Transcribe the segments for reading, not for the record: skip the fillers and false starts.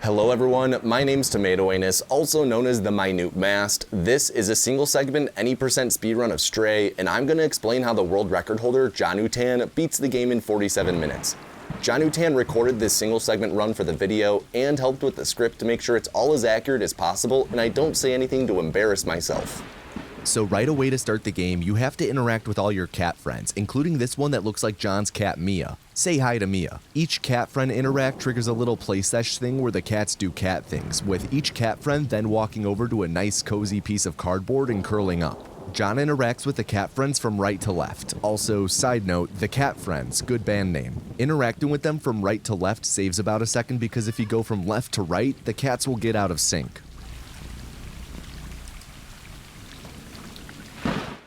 Hello everyone, my name's Tomatoanus, also known as the Minute Mast. This is a single segment any percent speedrun of Stray, and I'm going to explain how the world record holder, jonuhtan, beats the game in 47 minutes. Jonuhtan recorded this single segment run for the video and helped with the script to make sure it's all as accurate as possible and I don't say anything to embarrass myself. So right away to start the game, you have to interact with all your cat friends, including this one that looks like John's cat Mia. Say hi to Mia. Each cat friend interact triggers a little play sesh thing where the cats do cat things, with each cat friend then walking over to a nice cozy piece of cardboard and curling up. John interacts with the cat friends from right to left. Also, side note, the cat friends, good band name. Interacting with them from right to left saves about a second because if you go from left to right, the cats will get out of sync.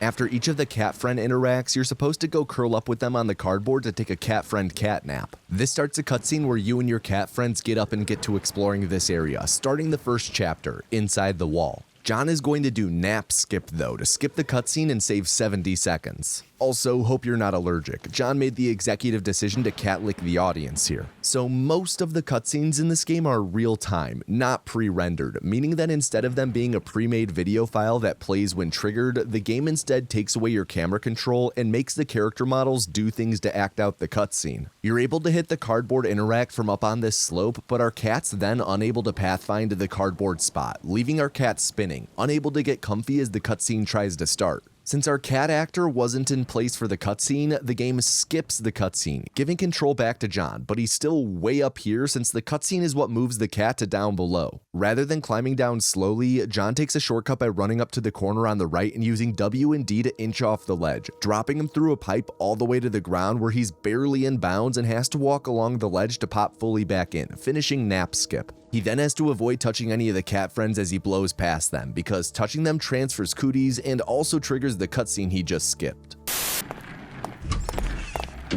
After each of the cat friend interacts, you're supposed to go curl up with them on the cardboard to take a cat friend cat nap. This starts a cutscene where you and your cat friends get up and get to exploring this area, starting the first chapter, inside the wall. John is going to do nap skip though, to skip the cutscene and save 70 seconds. Also, hope you're not allergic. John made the executive decision to cat lick the audience here. So most of the cutscenes in this game are real time, not pre-rendered, meaning that instead of them being a pre-made video file that plays when triggered, the game instead takes away your camera control and makes the character models do things to act out the cutscene. You're able to hit the cardboard interact from up on this slope, but our cat's then unable to pathfind to the cardboard spot, leaving our cat spinning, unable to get comfy as the cutscene tries to start. Since our cat actor wasn't in place for the cutscene, the game skips the cutscene, giving control back to John, but he's still way up here since the cutscene is what moves the cat to down below. Rather than climbing down slowly, John takes a shortcut by running up to the corner on the right and using W and D to inch off the ledge, dropping him through a pipe all the way to the ground where he's barely in bounds and has to walk along the ledge to pop fully back in, finishing nap skip. He then has to avoid touching any of the cat friends as he blows past them, because touching them transfers cooties and also triggers the cutscene he just skipped.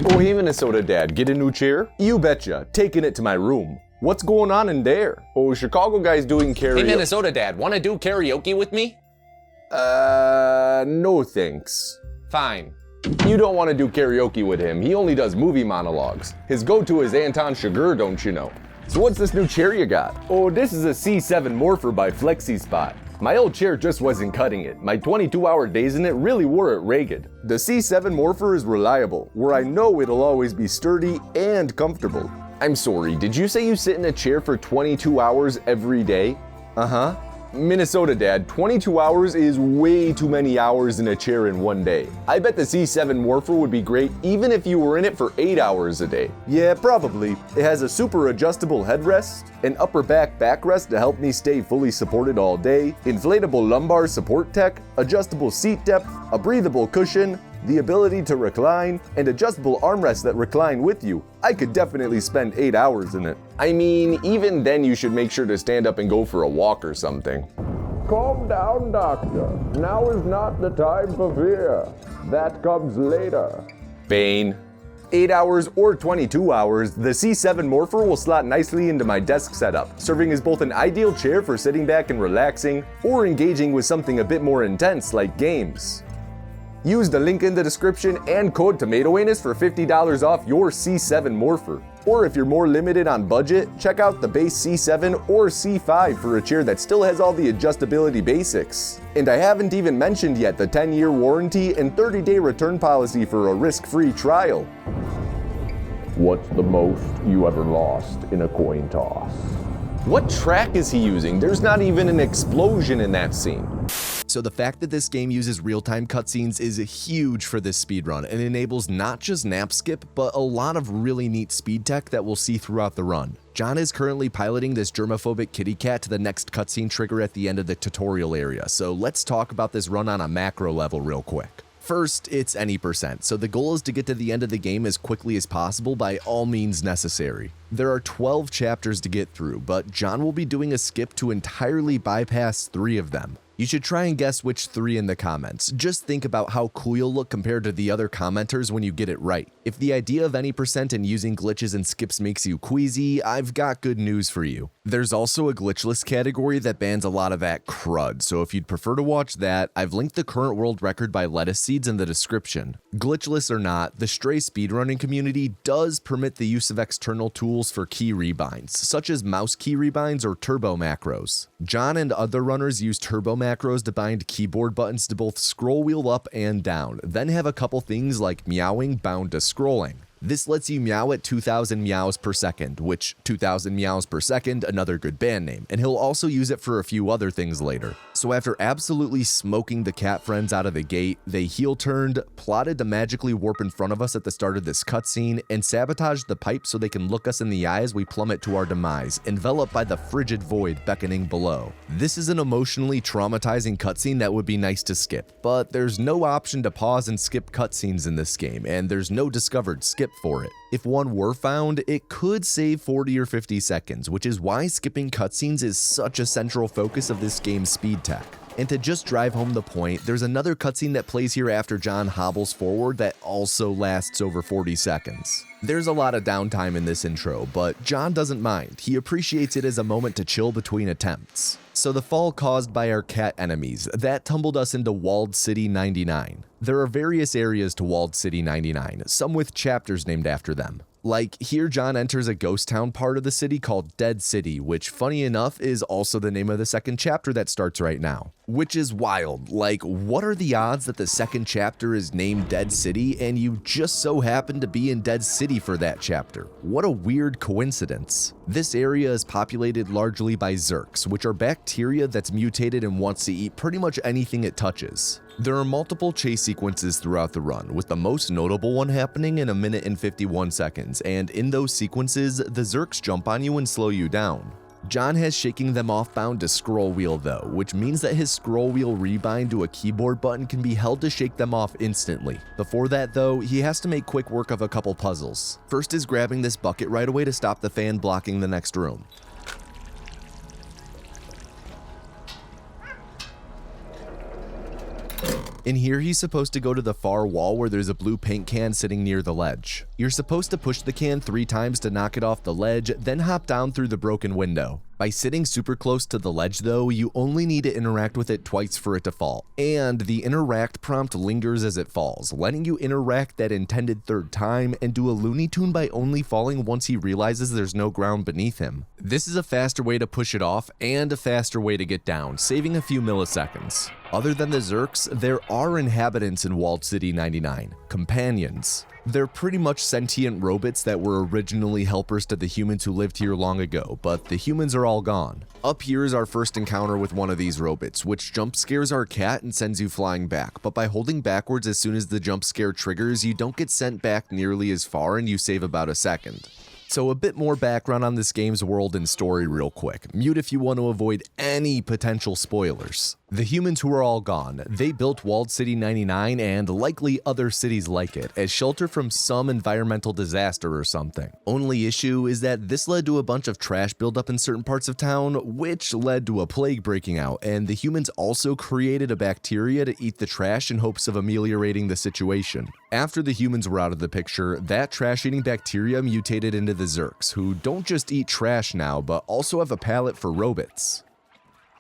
Oh hey Minnesota Dad, get a new chair? You betcha, taking it to my room. What's going on in there? Oh, Chicago guy's doing karaoke. Hey Minnesota Dad, wanna do karaoke with me? No thanks. Fine. You don't want to do karaoke with him, he only does movie monologues. His go-to is Anton Chigurh, don't you know? So what's this new chair you got? Oh, this is a C7 Morpher by FlexiSpot. My old chair just wasn't cutting it. My 22-hour days in it really wore it ragged. The C7 Morpher is reliable, where I know it'll always be sturdy and comfortable. I'm sorry, did you say you sit in a chair for 22 hours every day? Uh-huh. Minnesota Dad, 22 hours is way too many hours in a chair in one day. I bet the C7 Morpher would be great even if you were in it for 8 hours a day. Yeah, probably. It has a super adjustable headrest, an upper back backrest to help me stay fully supported all day, inflatable lumbar support tech, adjustable seat depth, a breathable cushion, the ability to recline, and adjustable armrests that recline with you. I could definitely spend 8 hours in it. I mean, even then you should make sure to stand up and go for a walk or something. Calm down, doctor. Now is not the time for fear. That comes later. Bane. 8 hours or 22 hours, the C7 Morpher will slot nicely into my desk setup, serving as both an ideal chair for sitting back and relaxing, or engaging with something a bit more intense like games. Use the link in the description and code Tomatoanus for $50 off your C7 Morpher. Or if you're more limited on budget, check out the base C7 or C5 for a chair that still has all the adjustability basics. And I haven't even mentioned yet the 10-year warranty and 30-day return policy for a risk-free trial. What's the most you ever lost in a coin toss? What track is he using? There's not even an explosion in that scene. So the fact that this game uses real-time cutscenes is huge for this speedrun and enables not just nap skip, but a lot of really neat speed tech that we'll see throughout the run. John is currently piloting this germophobic kitty cat to the next cutscene trigger at the end of the tutorial area, so let's talk about this run on a macro level real quick. First, it's any percent, so the goal is to get to the end of the game as quickly as possible by all means necessary. There are 12 chapters to get through, but John will be doing a skip to entirely bypass 3 of them. You should try and guess which 3 in the comments. Just think about how cool you'll look compared to the other commenters when you get it right. If the idea of any percent and using glitches and skips makes you queasy, I've got good news for you. There's also a glitchless category that bans a lot of that crud, so if you'd prefer to watch that, I've linked the current world record by lettuce seeds in the description. Glitchless or not, the Stray speedrunning community does permit the use of external tools for key rebinds, such as mouse key rebinds or turbo macros. John and other runners use turbo macros to bind keyboard buttons to both scroll wheel up and down, then have a couple things like meowing bound to scrolling. This lets you meow at 2,000 meows per second, which 2,000 meows per second, another good band name, and he'll also use it for a few other things later. So after absolutely smoking the cat friends out of the gate, they heel turned, plotted to magically warp in front of us at the start of this cutscene, and sabotaged the pipe so they can look us in the eye as we plummet to our demise, enveloped by the frigid void beckoning below. This is an emotionally traumatizing cutscene that would be nice to skip, but there's no option to pause and skip cutscenes in this game, and there's no discovered skip for it. If one were found, it could save 40 or 50 seconds, which is why skipping cutscenes is such a central focus of this game's speed tech. And to just drive home the point, there's another cutscene that plays here after John hobbles forward that also lasts over 40 seconds. There's a lot of downtime in this intro, but John doesn't mind. He appreciates it as a moment to chill between attempts. So the fall caused by our cat enemies, that tumbled us into Walled City 99. There are various areas to Walled City 99, some with chapters named after them. Like, here John enters a ghost town part of the city called Dead City, which funny enough is also the name of the second chapter that starts right now. Which is wild. Like, what are the odds that the second chapter is named Dead City and you just so happen to be in Dead City for that chapter? What a weird coincidence. This area is populated largely by zurks, which are bacteria that's mutated and wants to eat pretty much anything it touches. There are multiple chase sequences throughout the run, with the most notable one happening in 1 minute and 51 seconds, and in those sequences, the zurks jump on you and slow you down. John has shaking them off bound to scroll wheel though, which means that his scroll wheel rebind to a keyboard button can be held to shake them off instantly. Before that though, he has to make quick work of a couple puzzles. First is grabbing this bucket right away to stop the fan blocking the next room. In here, he's supposed to go to the far wall where there's a blue paint can sitting near the ledge. You're supposed to push the can 3 times to knock it off the ledge, then hop down through the broken window. By sitting super close to the ledge though, you only need to interact with it twice for it to fall. And the interact prompt lingers as it falls, letting you interact that intended 3rd time and do a Looney Tune by only falling once he realizes there's no ground beneath him. This is a faster way to push it off and a faster way to get down, saving a few milliseconds. Other than the zurks, there are inhabitants in Walled City 99, companions. They're pretty much sentient robots that were originally helpers to the humans who lived here long ago, but the humans are all gone. Up here is our first encounter with one of these robots, which jump scares our cat and sends you flying back, but by holding backwards as soon as the jump scare triggers, you don't get sent back nearly as far and you save about a second. So a bit more background on this game's world and story real quick. Mute if you want to avoid any potential spoilers. The humans who are all gone, they built Walled City 99 and likely other cities like it as shelter from some environmental disaster or something. Only issue is that this led to a bunch of trash buildup in certain parts of town, which led to a plague breaking out, and the humans also created a bacteria to eat the trash in hopes of ameliorating the situation. After the humans were out of the picture, that trash-eating bacteria mutated into the zurks, who don't just eat trash now, but also have a palate for robots.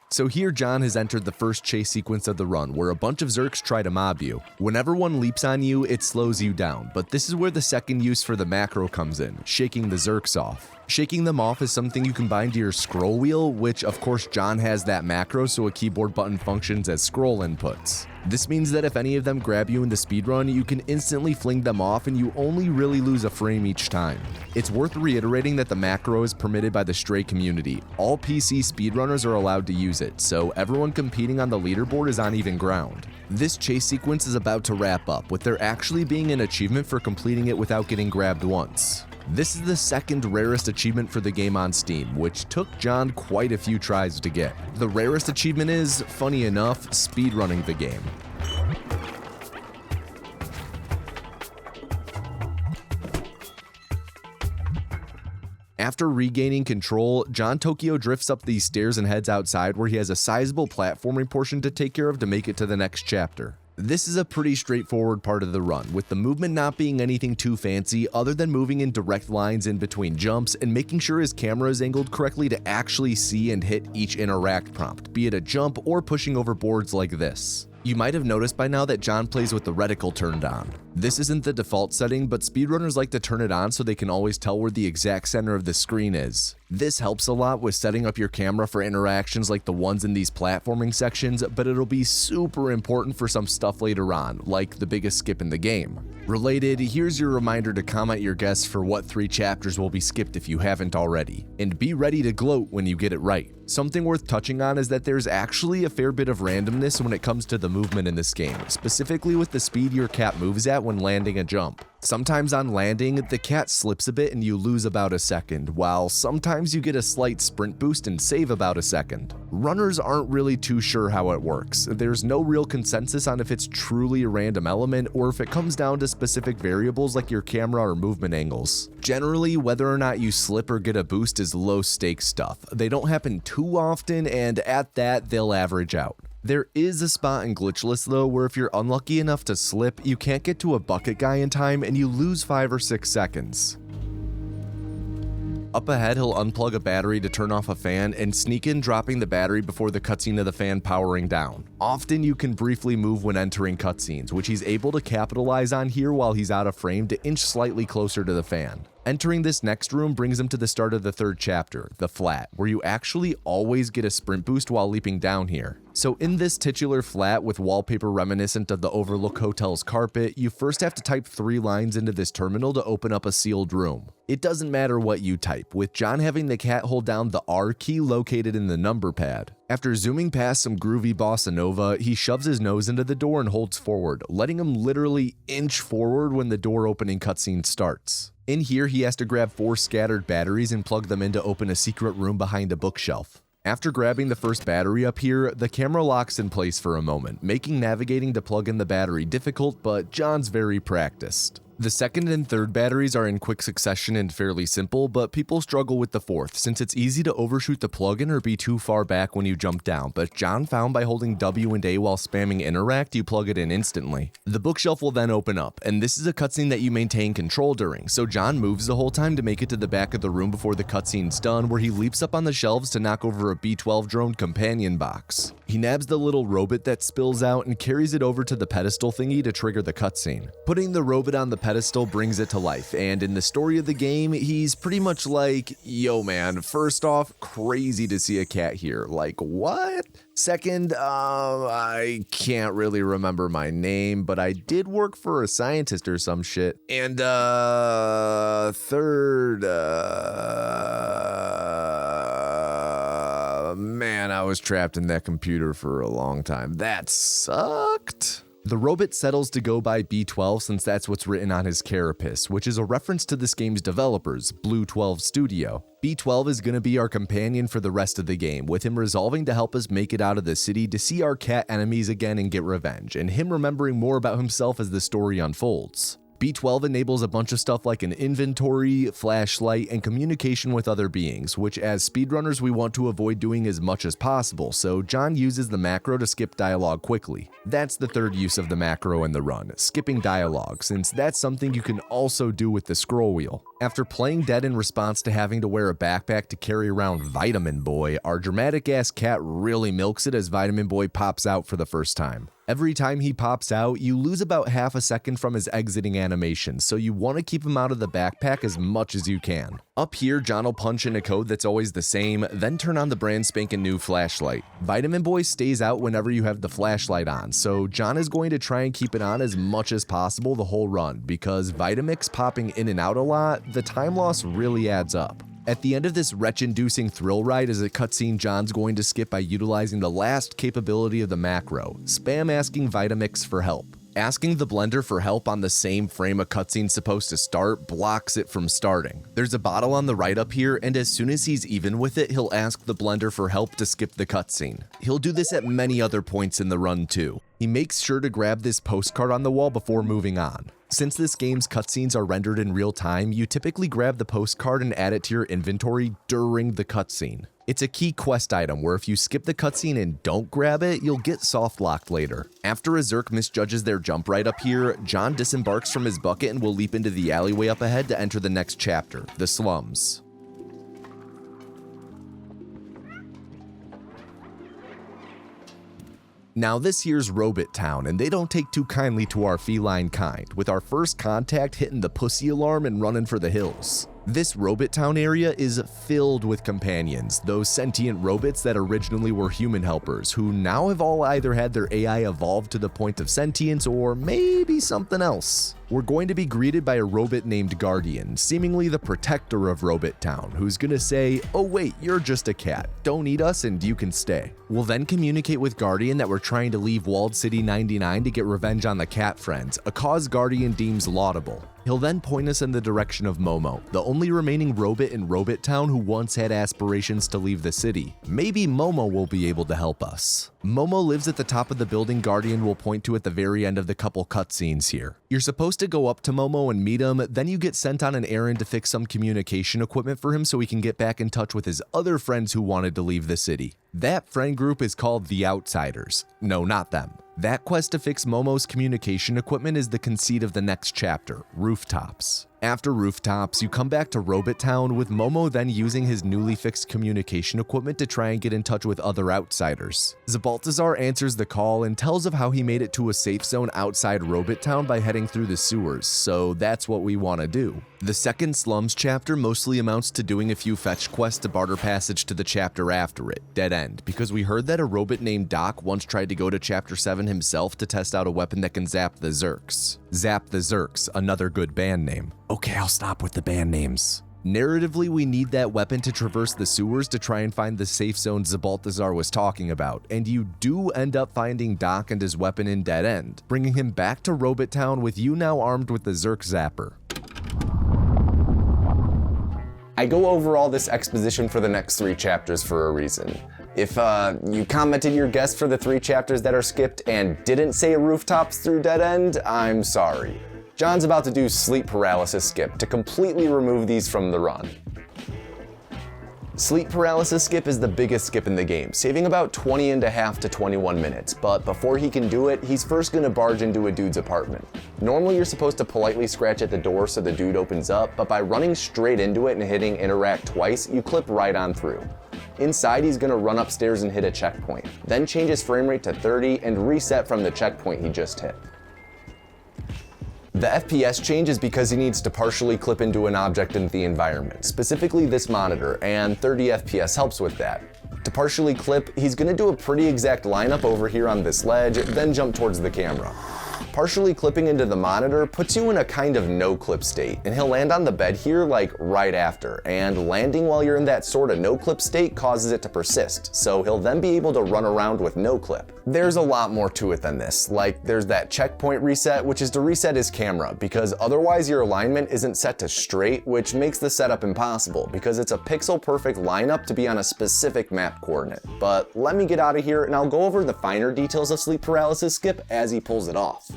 So here John has entered the first chase sequence of the run, where a bunch of zurks try to mob you. Whenever one leaps on you, it slows you down, but this is where the second use for the macro comes in, shaking the zurks off. Shaking them off is something you can bind to your scroll wheel, which of course John has that macro so a keyboard button functions as scroll inputs. This means that if any of them grab you in the speedrun, you can instantly fling them off and you only really lose a frame each time. It's worth reiterating that the macro is permitted by the Stray community. All PC speedrunners are allowed to use it, so everyone competing on the leaderboard is on even ground. This chase sequence is about to wrap up, with there actually being an achievement for completing it without getting grabbed once. This is the second rarest achievement for the game on Steam, which took John quite a few tries to get. The rarest achievement is, funny enough, speedrunning the game. After regaining control, John Tokyo drifts up these stairs and heads outside where he has a sizable platforming portion to take care of to make it to the next chapter. This is a pretty straightforward part of the run, with the movement not being anything too fancy other than moving in direct lines in between jumps and making sure his camera is angled correctly to actually see and hit each interact prompt, be it a jump or pushing over boards like this. You might have noticed by now that John plays with the reticle turned on. This isn't the default setting, but speedrunners like to turn it on so they can always tell where the exact center of the screen is. This helps a lot with setting up your camera for interactions like the ones in these platforming sections, but it'll be super important for some stuff later on, like the biggest skip in the game. Related, here's your reminder to comment your guess for what 3 chapters will be skipped if you haven't already, and be ready to gloat when you get it right. Something worth touching on is that there's actually a fair bit of randomness when it comes to the movement in this game, specifically with the speed your cat moves at when landing a jump. Sometimes on landing, the cat slips a bit and you lose about a second, while sometimes you get a slight sprint boost and save about a second. Runners aren't really too sure how it works. There's no real consensus on if it's truly a random element or if it comes down to specific variables like your camera or movement angles. Generally, whether or not you slip or get a boost is low stakes stuff. They don't happen too often, and at that, they'll average out. There is a spot in Glitchless though where if you're unlucky enough to slip, you can't get to a bucket guy in time and you lose 5 or 6 seconds. Up ahead, he'll unplug a battery to turn off a fan and sneak in dropping the battery before the cutscene of the fan powering down. Often you can briefly move when entering cutscenes, which he's able to capitalize on here while he's out of frame to inch slightly closer to the fan. Entering this next room brings him to the start of the 3rd chapter, the flat, where you actually always get a sprint boost while leaping down here. So in this titular flat with wallpaper reminiscent of the Overlook Hotel's carpet, you first have to type 3 lines into this terminal to open up a sealed room. It doesn't matter what you type, with John having the cat hold down the R key located in the number pad. After zooming past some groovy bossa nova, he shoves his nose into the door and holds forward, letting him literally inch forward when the door opening cutscene starts. In here, he has to grab 4 scattered batteries and plug them in to open a secret room behind a bookshelf. After grabbing the first battery up here, the camera locks in place for a moment, making navigating to plug in the battery difficult, but John's very practiced. The 2nd and 3rd batteries are in quick succession and fairly simple, but people struggle with the 4th since it's easy to overshoot the plug-in or be too far back when you jump down, but John found by holding W and A while spamming interact, you plug it in instantly. The bookshelf will then open up, and this is a cutscene that you maintain control during, so John moves the whole time to make it to the back of the room before the cutscene's done, where he leaps up on the shelves to knock over a B12 drone companion box. He nabs the little robot that spills out and carries it over to the pedestal thingy to trigger the cutscene. Putting the robot on the pedestal brings it to life, and in the story of the game, he's pretty much like, yo man, first off, crazy to see a cat here. Like, what? Second, I can't really remember my name, but I did work for a scientist or some shit. And, third, man, I was trapped in that computer for a long time. That sucked. The robot settles to go by B12 since that's what's written on his carapace, which is a reference to this game's developers, Blue 12 Studio. B12 is going to be our companion for the rest of the game, with him resolving to help us make it out of the city to see our cat enemies again and get revenge, and him remembering more about himself as the story unfolds. B12 enables a bunch of stuff like an inventory, flashlight, and communication with other beings, which as speedrunners we want to avoid doing as much as possible, so John uses the macro to skip dialogue quickly. That's the 3rd use of the macro in the run, skipping dialogue, since that's something you can also do with the scroll wheel. After playing dead in response to having to wear a backpack to carry around Vitamin Boy, our dramatic ass cat really milks it as Vitamin Boy pops out for the first time. Every time he pops out, you lose about half a second from his exiting animation, so you want to keep him out of the backpack as much as you can. Up here, John will punch in a code that's always the same, then turn on the brand spanking new flashlight. Vitamin Boy stays out whenever you have the flashlight on, so John is going to try and keep it on as much as possible the whole run, because Vitamix popping in and out a lot, the time loss really adds up. At the end of this retch-inducing thrill ride is a cutscene John's going to skip by utilizing the last capability of the macro, spam asking Vitamix for help. Asking the blender for help on the same frame a cutscene's supposed to start blocks it from starting. There's a bottle on the right up here, and as soon as he's even with it, he'll ask the blender for help to skip the cutscene. He'll do this at many other points in the run too. He makes sure to grab this postcard on the wall before moving on. Since this game's cutscenes are rendered in real time, you typically grab the postcard and add it to your inventory during the cutscene. It's a key quest item where if you skip the cutscene and don't grab it, you'll get soft locked later. After a Zerk misjudges their jump right up here, John disembarks from his bucket and will leap into the alleyway up ahead to enter the next chapter, the slums. Now this here's Robot Town, and they don't take too kindly to our feline kind, with our first contact hitting the pussy alarm and running for the hills. This Robot Town area is filled with companions, those sentient robots that originally were human helpers, who now have all either had their AI evolved to the point of sentience or maybe something else. We're going to be greeted by a robot named Guardian, seemingly the protector of Robot Town, who's gonna say, "Oh wait, you're just a cat, don't eat us and you can stay." We'll then communicate with Guardian that we're trying to leave Walled City 99 to get revenge on the cat friends, a cause Guardian deems laudable. He'll then point us in the direction of Momo, the only remaining robot in Robot Town who once had aspirations to leave the city. Maybe Momo will be able to help us. Momo lives at the top of the building Guardian will point to at the very end of the couple cutscenes here. You're supposed to go up to Momo and meet him, then you get sent on an errand to fix some communication equipment for him so he can get back in touch with his other friends who wanted to leave the city. That friend group is called the Outsiders. No, not them. That quest to fix Momo's communication equipment is the conceit of the next chapter, Rooftops. After Rooftops, you come back to Robot Town with Momo then using his newly fixed communication equipment to try and get in touch with other outsiders. Zabaltazar answers the call and tells of how he made it to a safe zone outside Robot Town by heading through the sewers, so that's what we want to do. The second Slums chapter mostly amounts to doing a few fetch quests to barter passage to the chapter after it, Dead End, because we heard that a robot named Doc once tried to go to chapter 7 himself to test out a weapon that can zap the Zerks. Zap the Zerks, another good band name. Okay, I'll stop with the band names. Narratively, we need that weapon to traverse the sewers to try and find the safe zone Zabaltazar was talking about, and you do end up finding Doc and his weapon in Dead End, bringing him back to Robot Town with you now armed with the Zerk Zapper. I go over all this exposition for the next 3 chapters for a reason. If you commented your guess for the 3 chapters that are skipped and didn't say Rooftops through Dead End, I'm sorry. John's about to do Sleep Paralysis Skip to completely remove these from the run. Sleep Paralysis Skip is the biggest skip in the game, saving about 20.5 to 21 minutes, but before he can do it, he's first gonna barge into a dude's apartment. Normally you're supposed to politely scratch at the door so the dude opens up, but by running straight into it and hitting interact twice, you clip right on through. Inside, he's gonna run upstairs and hit a checkpoint, then change his frame rate to 30 and reset from the checkpoint he just hit. The FPS change is because he needs to partially clip into an object in the environment, specifically this monitor, and 30 FPS helps with that. To partially clip, he's gonna do a pretty exact lineup over here on this ledge, then jump towards the camera. Partially clipping into the monitor puts you in a kind of no-clip state, and he'll land on the bed here like right after, and landing while you're in that sort of no-clip state causes it to persist, so he'll then be able to run around with no-clip. There's a lot more to it than this, like there's that checkpoint reset, which is to reset his camera, because otherwise your alignment isn't set to straight, which makes the setup impossible, because it's a pixel-perfect lineup to be on a specific map coordinate. But let me get out of here and I'll go over the finer details of Sleep Paralysis Skip as he pulls it off.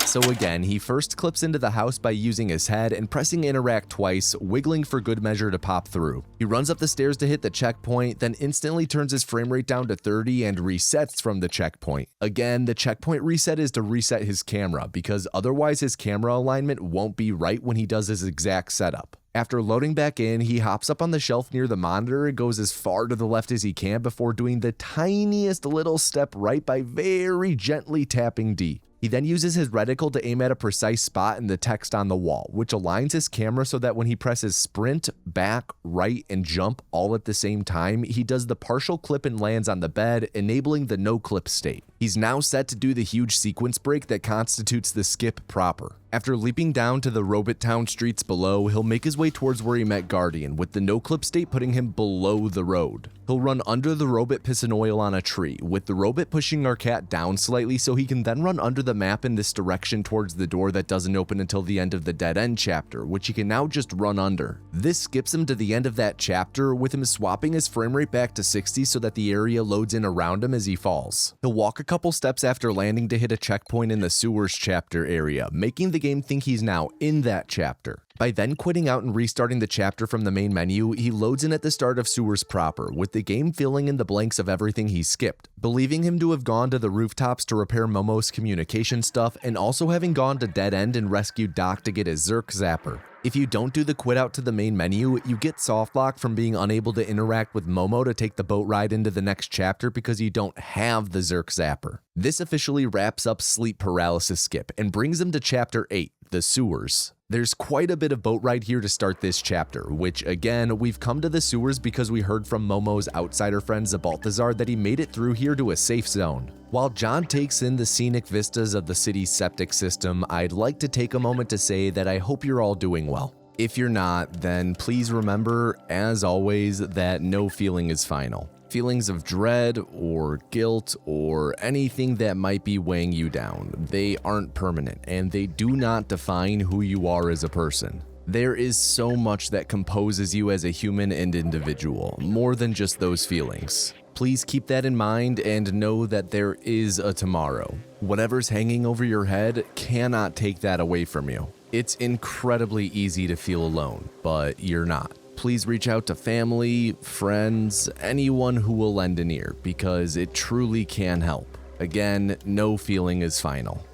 So again, he first clips into the house by using his head and pressing interact twice, wiggling for good measure to pop through. He runs up the stairs to hit the checkpoint, then instantly turns his frame rate down to 30 and resets from the checkpoint. Again, the checkpoint reset is to reset his camera, because otherwise his camera alignment won't be right when he does his exact setup. After loading back in, he hops up on the shelf near the monitor and goes as far to the left as he can before doing the tiniest little step right by very gently tapping D. He then uses his reticle to aim at a precise spot in the text on the wall, which aligns his camera so that when he presses sprint, back, right, and jump all at the same time, he does the partial clip and lands on the bed, enabling the no-clip state. He's now set to do the huge sequence break that constitutes the skip proper. After leaping down to the Robot Town streets below, he'll make his way towards where he met Guardian, with the no-clip state putting him below the road. He'll run under the robot pissing oil on a tree, with the robot pushing our cat down slightly so he can then run under the map in this direction towards the door that doesn't open until the end of the dead end chapter, which he can now just run under. This skips him to the end of that chapter, with him swapping his frame rate back to 60 so that the area loads in around him as he falls. He'll walk a couple steps after landing to hit a checkpoint in the sewers chapter area, making the game think he's now in that chapter. By then quitting out and restarting the chapter from the main menu, he loads in at the start of sewers proper, with the game filling in the blanks of everything he skipped, believing him to have gone to the rooftops to repair Momo's communication stuff, and also having gone to Dead End and rescued Doc to get his Zerk Zapper. If you don't do the quit out to the main menu, you get softlock from being unable to interact with Momo to take the boat ride into the next chapter because you don't have the Zerk Zapper. This officially wraps up Sleep Paralysis Skip and brings him to Chapter 8, the sewers. There's quite a bit of boat ride here to start this chapter, which again, we've come to the sewers because we heard from Momo's outsider friend Zabalthazar that he made it through here to a safe zone. While John takes in the scenic vistas of the city's septic system, I'd like to take a moment to say that I hope you're all doing well. If you're not, then please remember, as always, that no feeling is final. Feelings of dread or guilt or anything that might be weighing you down, they aren't permanent and they do not define who you are as a person. There is so much that composes you as a human and individual, more than just those feelings. Please keep that in mind and know that there is a tomorrow. Whatever's hanging over your head cannot take that away from you. It's incredibly easy to feel alone, but you're not. Please reach out to family, friends, anyone who will lend an ear, because it truly can help. Again, no feeling is final.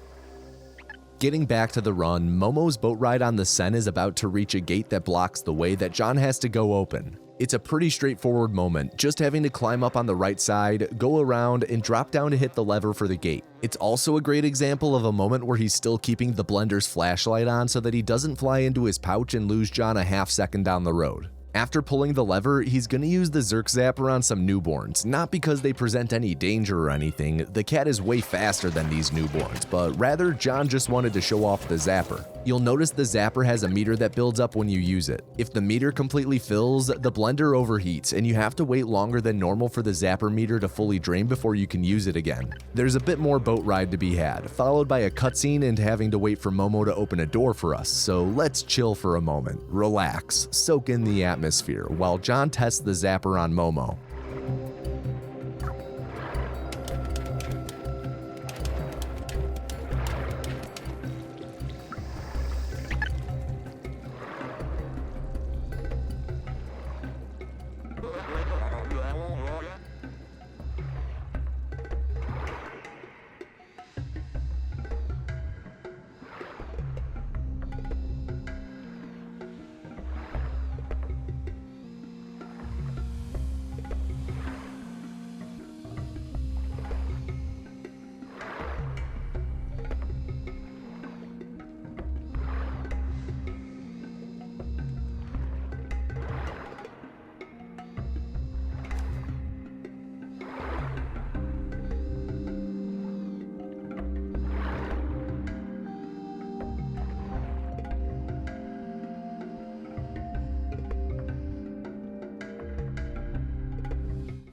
Getting back to the run, Momo's boat ride on the Seine is about to reach a gate that blocks the way that John has to go open. It's a pretty straightforward moment, just having to climb up on the right side, go around, and drop down to hit the lever for the gate. It's also a great example of a moment where he's still keeping the blender's flashlight on so that he doesn't fly into his pouch and lose John a half second down the road. After pulling the lever, he's gonna use the Zerk Zapper on some newborns, not because they present any danger or anything, the cat is way faster than these newborns, but rather John just wanted to show off the Zapper. You'll notice the Zapper has a meter that builds up when you use it. If the meter completely fills, the blender overheats and you have to wait longer than normal for the Zapper meter to fully drain before you can use it again. There's a bit more boat ride to be had, followed by a cutscene and having to wait for Momo to open a door for us, so let's chill for a moment, relax, soak in the atmosphere, while John tests the Zapper on Momo.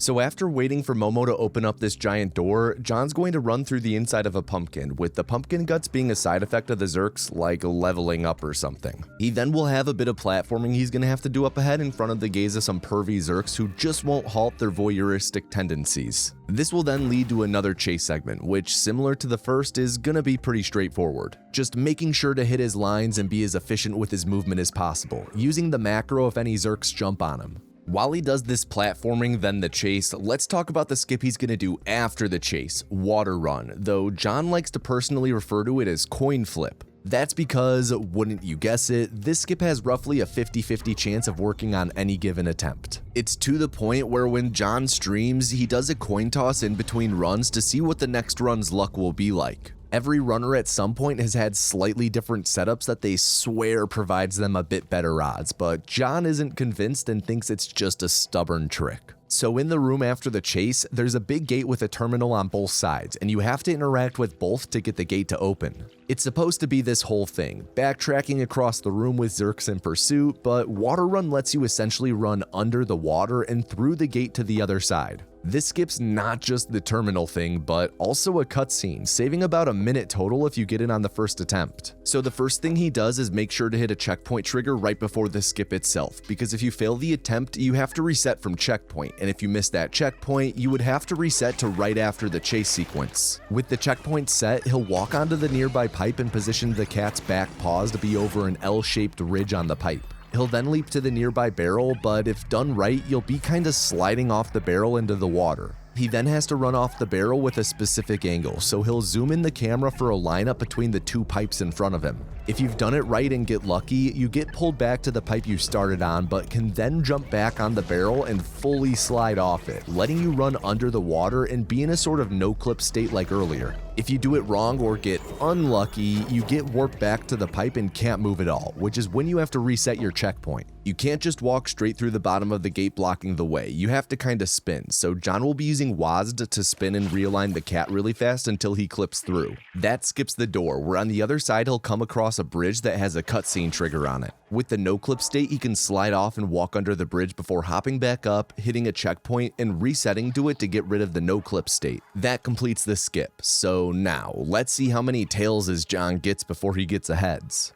So after waiting for Momo to open up this giant door, John's going to run through the inside of a pumpkin, with the pumpkin guts being a side effect of the Zerks, like leveling up or something. He then will have a bit of platforming he's going to have to do up ahead in front of the gaze of some pervy Zerks who just won't halt their voyeuristic tendencies. This will then lead to another chase segment, which, similar to the first, is gonna be pretty straightforward. Just making sure to hit his lines and be as efficient with his movement as possible, using the macro if any Zerks jump on him. While he does this platforming, then the chase, let's talk about the skip he's gonna do after the chase, Water Run, though John likes to personally refer to it as Coin Flip. That's because, wouldn't you guess it, this skip has roughly a 50-50 chance of working on any given attempt. It's to the point where when John streams, he does a coin toss in between runs to see what the next run's luck will be like. Every runner at some point has had slightly different setups that they swear provides them a bit better odds, but John isn't convinced and thinks it's just a stubborn trick. So in the room after the chase, there's a big gate with a terminal on both sides, and you have to interact with both to get the gate to open. It's supposed to be this whole thing, backtracking across the room with Zerks in pursuit, but Water Run lets you essentially run under the water and through the gate to the other side. This skips not just the terminal thing, but also a cutscene, saving about a minute total if you get it on the first attempt. So the first thing he does is make sure to hit a checkpoint trigger right before the skip itself, because if you fail the attempt, you have to reset from checkpoint, and if you miss that checkpoint, you would have to reset to right after the chase sequence. With the checkpoint set, he'll walk onto the nearby pipe and position the cat's back paws to be over an L-shaped ridge on the pipe. He'll then leap to the nearby barrel, but if done right, you'll be kinda sliding off the barrel into the water. He then has to run off the barrel with a specific angle, so he'll zoom in the camera for a lineup between the two pipes in front of him. If you've done it right and get lucky, you get pulled back to the pipe you started on, but can then jump back on the barrel and fully slide off it, letting you run under the water and be in a sort of no-clip state like earlier. If you do it wrong or get unlucky, you get warped back to the pipe and can't move at all, which is when you have to reset your checkpoint. You can't just walk straight through the bottom of the gate blocking the way, you have to kinda spin, so John will be using WASD to spin and realign the cat really fast until he clips through. That skips the door, where on the other side he'll come across a bridge that has a cutscene trigger on it. With the no-clip state, he can slide off and walk under the bridge before hopping back up, hitting a checkpoint, and resetting to it to get rid of the no-clip state. That completes the skip, so now, let's see how many tailses John gets before he gets a heads.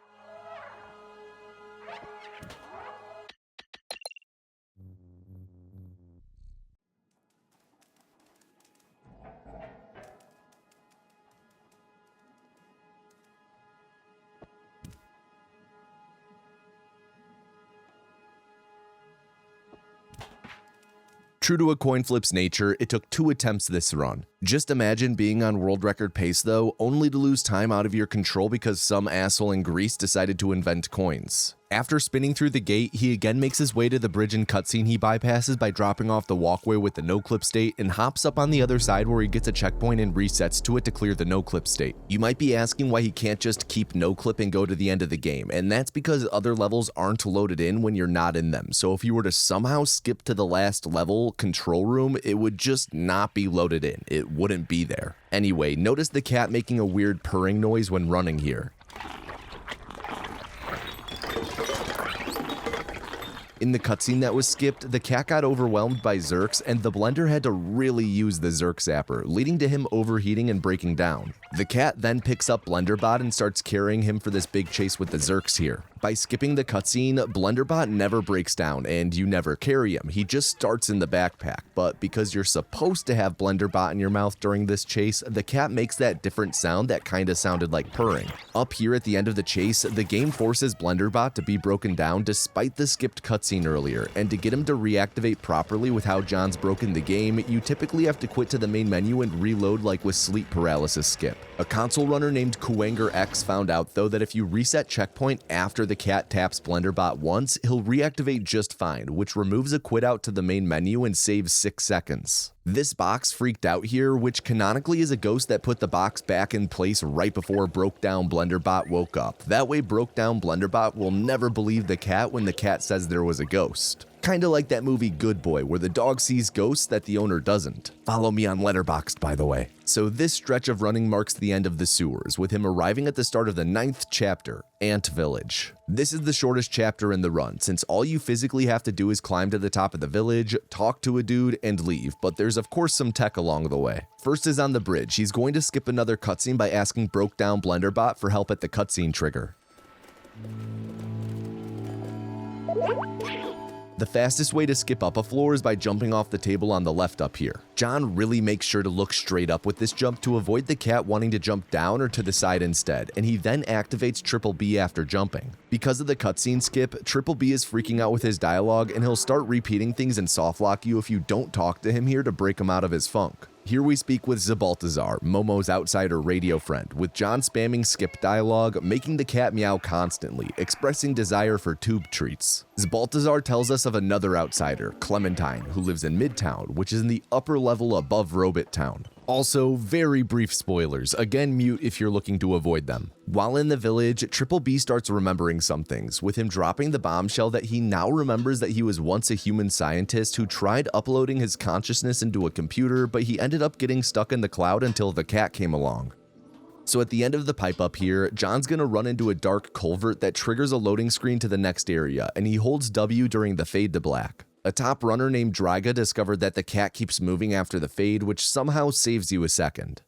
True to a coin flip's nature, it took 2 attempts this run. Just imagine being on world record pace though, only to lose time out of your control because some asshole in Greece decided to invent coins. After spinning through the gate, he again makes his way to the bridge and cutscene he bypasses by dropping off the walkway with the no-clip state and hops up on the other side where he gets a checkpoint and resets to it to clear the no-clip state. You might be asking why he can't just keep no-clip and go to the end of the game, and that's because other levels aren't loaded in when you're not in them, so if you were to somehow skip to the last level, control room, it would just not be loaded in. It wouldn't be there. Anyway, notice the cat making a weird purring noise when running here. In the cutscene that was skipped, the cat got overwhelmed by Zerks and the blender had to really use the Zerk zapper, leading to him overheating and breaking down. The cat then picks up Blenderbot and starts carrying him for this big chase with the Zerks here. By skipping the cutscene, Blenderbot never breaks down and you never carry him, he just starts in the backpack, but because you're supposed to have Blenderbot in your mouth during this chase, the cat makes that different sound that kinda sounded like purring. Up here at the end of the chase, the game forces Blenderbot to be broken down despite the skipped cutscene earlier, and to get him to reactivate properly with how John's broken the game, you typically have to quit to the main menu and reload like with sleep paralysis skip. A console runner named Kuwanger X found out though that if you reset checkpoint after the cat taps Blenderbot once, he'll reactivate just fine, which removes a quit out to the main menu and saves 6 seconds. This box freaked out here, which canonically is a ghost that put the box back in place right before Broke Down Blenderbot woke up. That way Broke Down Blenderbot will never believe the cat when the cat says there was a ghost. Kinda like that movie Good Boy, where the dog sees ghosts that the owner doesn't. Follow me on Letterboxd, by the way. So this stretch of running marks the end of the sewers, with him arriving at the start of the 9th chapter, Ant Village. This is the shortest chapter in the run, since all you physically have to do is climb to the top of the village, talk to a dude, and leave, but there's of course some tech along the way. First is on the bridge, he's going to skip another cutscene by asking Broke Down Blenderbot for help at the cutscene trigger. The fastest way to skip up a floor is by jumping off the table on the left up here. John really makes sure to look straight up with this jump to avoid the cat wanting to jump down or to the side instead, and he then activates Triple B after jumping. Because of the cutscene skip, Triple B is freaking out with his dialogue and he'll start repeating things and softlock you if you don't talk to him here to break him out of his funk. Here we speak with Zabaltazar, Momo's outsider radio friend, with John spamming skip dialogue, making the cat meow constantly, expressing desire for tube treats. Zabaltazar tells us of another outsider, Clementine, who lives in Midtown, which is in the upper level above Robot Town. Also, very brief spoilers, again mute if you're looking to avoid them. While in the village, Triple B starts remembering some things, with him dropping the bombshell that he now remembers that he was once a human scientist who tried uploading his consciousness into a computer, but he ended up getting stuck in the cloud until the cat came along. So at the end of the pipe up here, John's gonna run into a dark culvert that triggers a loading screen to the next area, and he holds W during the fade to black. A top runner named Dryga discovered that the cat keeps moving after the fade, which somehow saves you a second.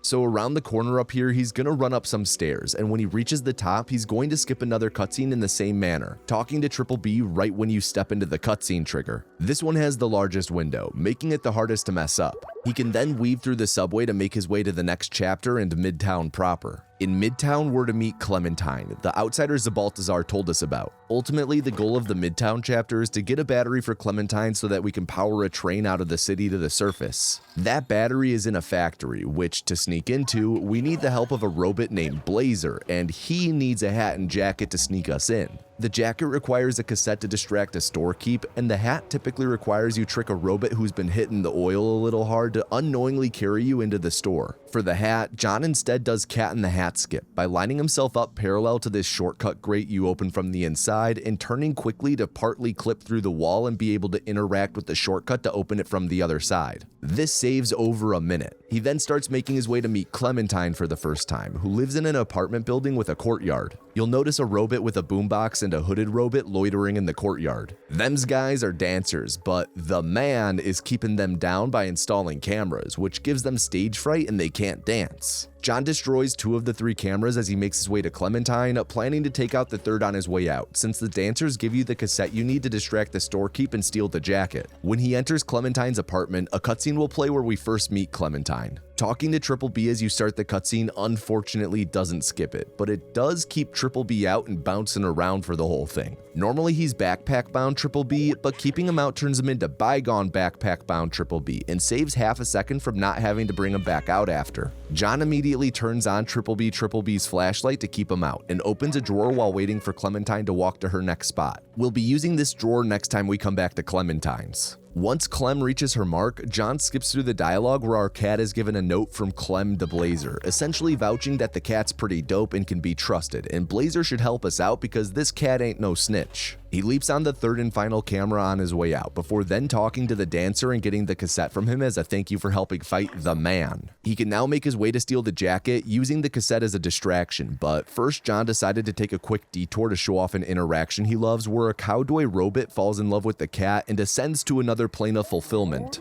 So around the corner up here, he's gonna run up some stairs, and when he reaches the top, he's going to skip another cutscene in the same manner, talking to Triple B right when you step into the cutscene trigger. This one has the largest window, making it the hardest to mess up. He can then weave through the subway to make his way to the next chapter and Midtown proper. In Midtown, we're to meet Clementine, the outsider Zabaltazar told us about. Ultimately, the goal of the Midtown chapter is to get a battery for Clementine so that we can power a train out of the city to the surface. That battery is in a factory, which to sneak into, we need the help of a robot named Blazer, and he needs a hat and jacket to sneak us in. The jacket requires a cassette to distract a storekeep, and the hat typically requires you trick a robot who's been hitting the oil a little hard to unknowingly carry you into the store. For the hat, John instead does Cat in the Hat skip by lining himself up parallel to this shortcut grate you open from the inside and turning quickly to partly clip through the wall and be able to interact with the shortcut to open it from the other side. This saves over a minute. He then starts making his way to meet Clementine for the first time, who lives in an apartment building with a courtyard. You'll notice a robot with a boombox and a hooded robot loitering in the courtyard. Them's guys are dancers, but the man is keeping them down by installing cameras, which gives them stage fright and they can't dance. John destroys 2 of the 3 cameras as he makes his way to Clementine, planning to take out the third on his way out, since the dancers give you the cassette you need to distract the storekeep and steal the jacket. When he enters Clementine's apartment, a cutscene will play where we first meet Clementine. Talking to Triple B as you start the cutscene unfortunately doesn't skip it, but it does keep Triple B out and bouncing around for the whole thing. Normally he's backpack bound Triple B, but keeping him out turns him into bygone backpack bound Triple B and saves half a second from not having to bring him back out after. John immediately turns on Triple B's flashlight to keep him out and opens a drawer while waiting for Clementine to walk to her next spot. We'll be using this drawer next time we come back to Clementine's. Once Clem reaches her mark, John skips through the dialogue where our cat is given a note from Clem to Blazer, essentially vouching that the cat's pretty dope and can be trusted, and Blazer should help us out because this cat ain't no snitch. He leaps on the third and final camera on his way out, before then talking to the dancer and getting the cassette from him as a thank you for helping fight the man. He can now make his way to steal the jacket, using the cassette as a distraction, but first John decided to take a quick detour to show off an interaction he loves where a cowboy robot falls in love with the cat and ascends to another plane of fulfillment.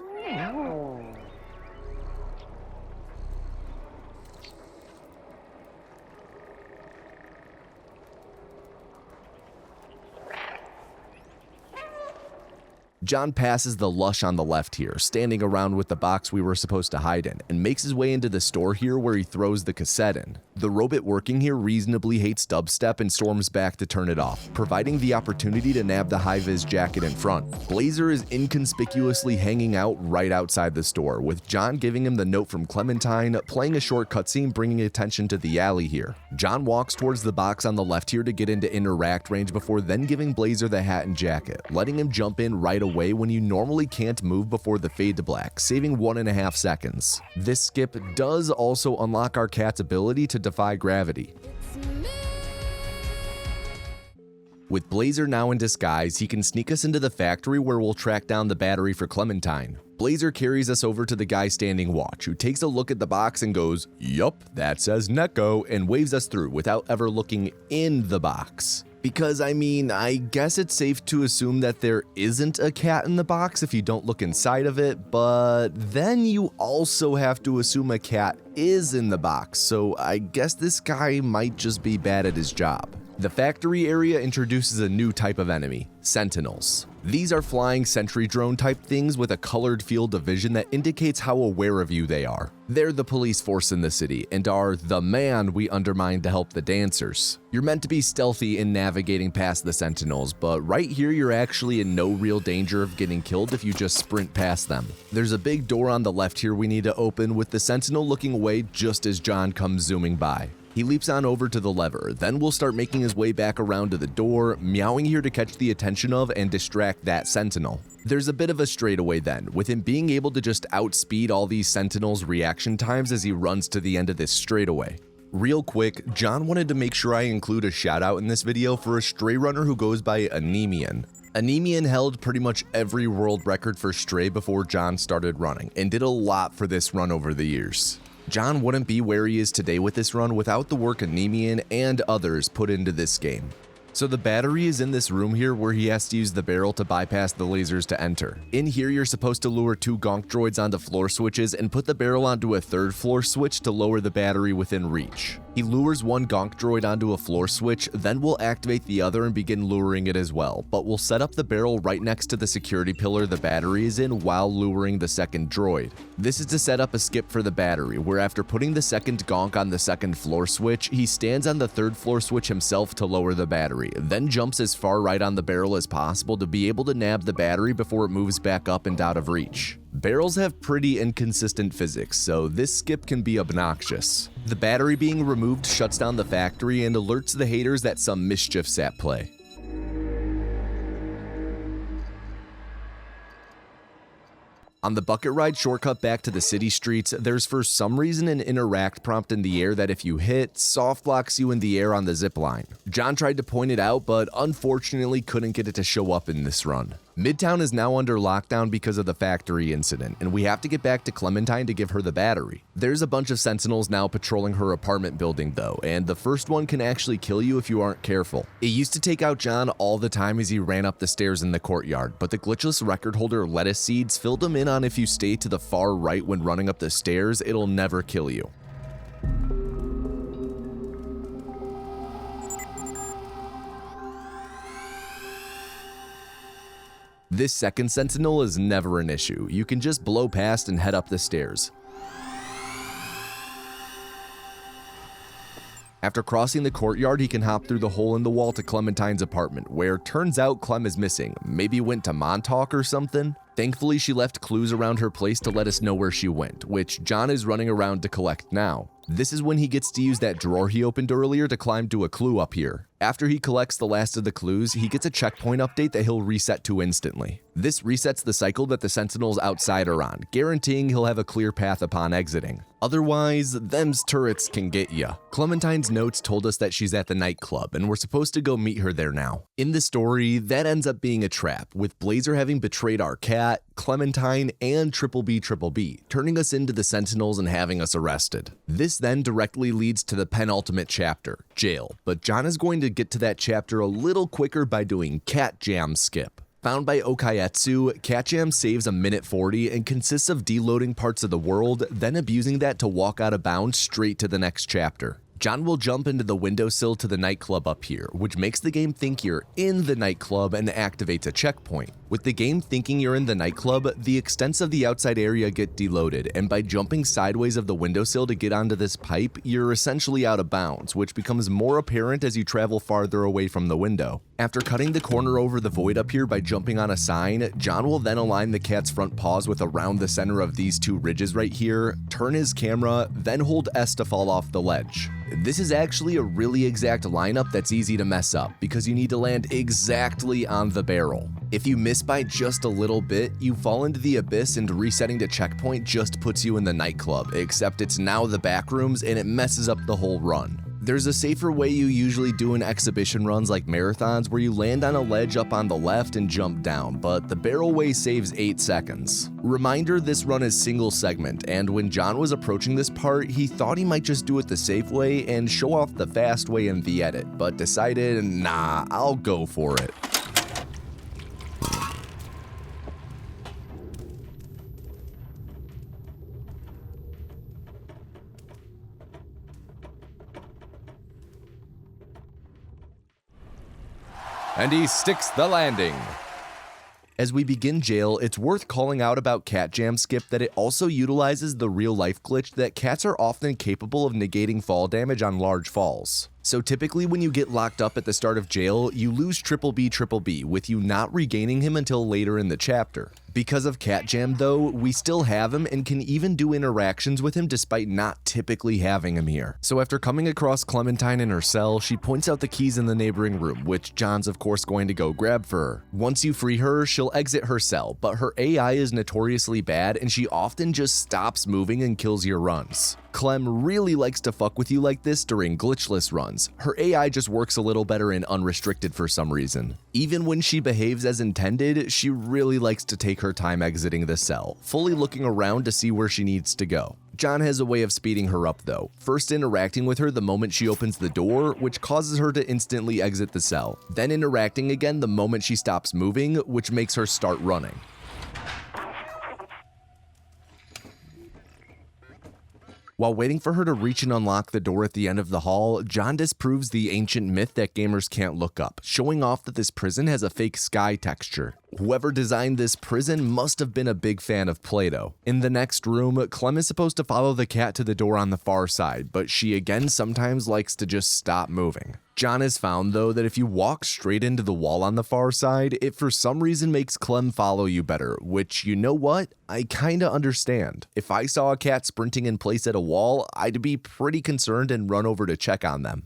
John passes the lush on the left here, standing around with the box we were supposed to hide in, and makes his way into the store here where he throws the cassette in. The robot working here reasonably hates dubstep and storms back to turn it off, providing the opportunity to nab the high-vis jacket in front. Blazer is inconspicuously hanging out right outside the store, with John giving him the note from Clementine, playing a short cutscene bringing attention to the alley here. John walks towards the box on the left here to get into interact range before then giving Blazer the hat and jacket, letting him jump in right away when you normally can't move before the fade to black, saving 1.5 seconds. This skip does also unlock our cat's ability to defy gravity. With Blazer now in disguise, he can sneak us into the factory where we'll track down the battery for Clementine. Blazer carries us over to the guy standing watch, who takes a look at the box and goes, "Yup, that says Neko," and waves us through without ever looking in the box. Because, I mean, I guess it's safe to assume that there isn't a cat in the box if you don't look inside of it, but then you also have to assume a cat is in the box, so I guess this guy might just be bad at his job. The factory area introduces a new type of enemy, Sentinels. These are flying sentry drone type things with a colored field of vision that indicates how aware of you they are. They're the police force in the city and are the man we undermine to help the dancers. You're meant to be stealthy in navigating past the Sentinels, but right here you're actually in no real danger of getting killed if you just sprint past them. There's a big door on the left here we need to open, with the Sentinel looking away just as John comes zooming by. He leaps on over to the lever, then will start making his way back around to the door, meowing here to catch the attention of and distract that sentinel. There's a bit of a straightaway then, with him being able to just outspeed all these sentinels' reaction times as he runs to the end of this straightaway. Real quick, John wanted to make sure I include a shout out in this video for a stray runner who goes by Anemian. Anemian held pretty much every world record for stray before John started running, and did a lot for this run over the years. John wouldn't be where he is today with this run without the work Anemian and others put into this game. So the battery is in this room here where he has to use the barrel to bypass the lasers to enter. In here you're supposed to lure 2 gonk droids onto floor switches and put the barrel onto a 3rd floor switch to lower the battery within reach. He lures 1 gonk droid onto a floor switch, then will activate the other and begin luring it as well, but will set up the barrel right next to the security pillar the battery is in while luring the 2nd droid. This is to set up a skip for the battery, where after putting the 2nd gonk on the 2nd floor switch, he stands on the 3rd floor switch himself to lower the battery, then jumps as far right on the barrel as possible to be able to nab the battery before it moves back up and out of reach. Barrels have pretty inconsistent physics, so this skip can be obnoxious. The battery being removed shuts down the factory and alerts the haters that some mischief's at play. On the bucket ride shortcut back to the city streets, there's for some reason an interact prompt in the air that if you hit, soft locks you in the air on the zipline. John tried to point it out, but unfortunately couldn't get it to show up in this run. Midtown is now under lockdown because of the factory incident, and we have to get back to Clementine to give her the battery. There's a bunch of sentinels now patrolling her apartment building though, and the first one can actually kill you if you aren't careful. It used to take out John all the time as he ran up the stairs in the courtyard, but the glitchless record holder Lettuce Seeds filled him in on if you stay to the far right when running up the stairs, it'll never kill you. This second sentinel is never an issue. You can just blow past and head up the stairs. After crossing the courtyard, he can hop through the hole in the wall to Clementine's apartment, where turns out Clem is missing. Maybe went to Montauk or something? Thankfully, she left clues around her place to let us know where she went, which John is running around to collect now. This is when he gets to use that drawer he opened earlier to climb to a clue up here. After he collects the last of the clues, he gets a checkpoint update that he'll reset to instantly. This resets the cycle that the sentinels outside are on, guaranteeing he'll have a clear path upon exiting. Otherwise, them's turrets can get ya. Clementine's notes told us that she's at the nightclub, and we're supposed to go meet her there now. In the story, that ends up being a trap, with Blazer having betrayed our cat, Clementine, and Triple B, turning us into the sentinels and having us arrested. This then directly leads to the penultimate chapter, jail, but John is going to get to that chapter a little quicker by doing Cat Jam Skip. Found by Okayetsu, Cat Jam saves a minute 40 and consists of deloading parts of the world, then abusing that to walk out of bounds straight to the next chapter. John will jump into the windowsill to the nightclub up here, which makes the game think you're in the nightclub and activates a checkpoint. With the game thinking you're in the nightclub, the extents of the outside area get deloaded, and by jumping sideways of the windowsill to get onto this pipe, you're essentially out of bounds, which becomes more apparent as you travel farther away from the window. After cutting the corner over the void up here by jumping on a sign, John will then align the cat's front paws with around the center of these 2 ridges right here, turn his camera, then hold S to fall off the ledge. This is actually a really exact lineup that's easy to mess up, because you need to land exactly on the barrel. If you miss by just a little bit, you fall into the abyss, and resetting to checkpoint just puts you in the nightclub, except it's now the back rooms and it messes up the whole run. There's a safer way you usually do in exhibition runs like marathons, where you land on a ledge up on the left and jump down, but the barrel way saves 8 seconds. Reminder, this run is single segment, and when John was approaching this part, he thought he might just do it the safe way and show off the fast way in the edit, but decided, nah, I'll go for it. And he sticks the landing. As we begin jail, it's worth calling out about Cat Jam Skip that it also utilizes the real-life glitch that cats are often capable of negating fall damage on large falls. So typically when you get locked up at the start of jail, you lose Triple B, with you not regaining him until later in the chapter. Because of Cat Jam though, we still have him and can even do interactions with him despite not typically having him here. So after coming across Clementine in her cell, she points out the keys in the neighboring room, which John's of course going to go grab for her. Once you free her, she'll exit her cell, but her AI is notoriously bad and she often just stops moving and kills your runs. Clem really likes to fuck with you like this during glitchless runs. Her AI just works a little better in unrestricted for some reason. Even when she behaves as intended, she really likes to take her time exiting the cell, fully looking around to see where she needs to go. John has a way of speeding her up though, first interacting with her the moment she opens the door, which causes her to instantly exit the cell, then interacting again the moment she stops moving, which makes her start running. While waiting for her to reach and unlock the door at the end of the hall, John disproves the ancient myth that gamers can't look up, showing off that this prison has a fake sky texture. Whoever designed this prison must have been a big fan of Play-Doh. In the next room, Clem is supposed to follow the cat to the door on the far side, but she again sometimes likes to just stop moving. John has found though that if you walk straight into the wall on the far side, it for some reason makes Clem follow you better, which, you know what, I kinda understand. If I saw a cat sprinting in place at a wall, I'd be pretty concerned and run over to check on them.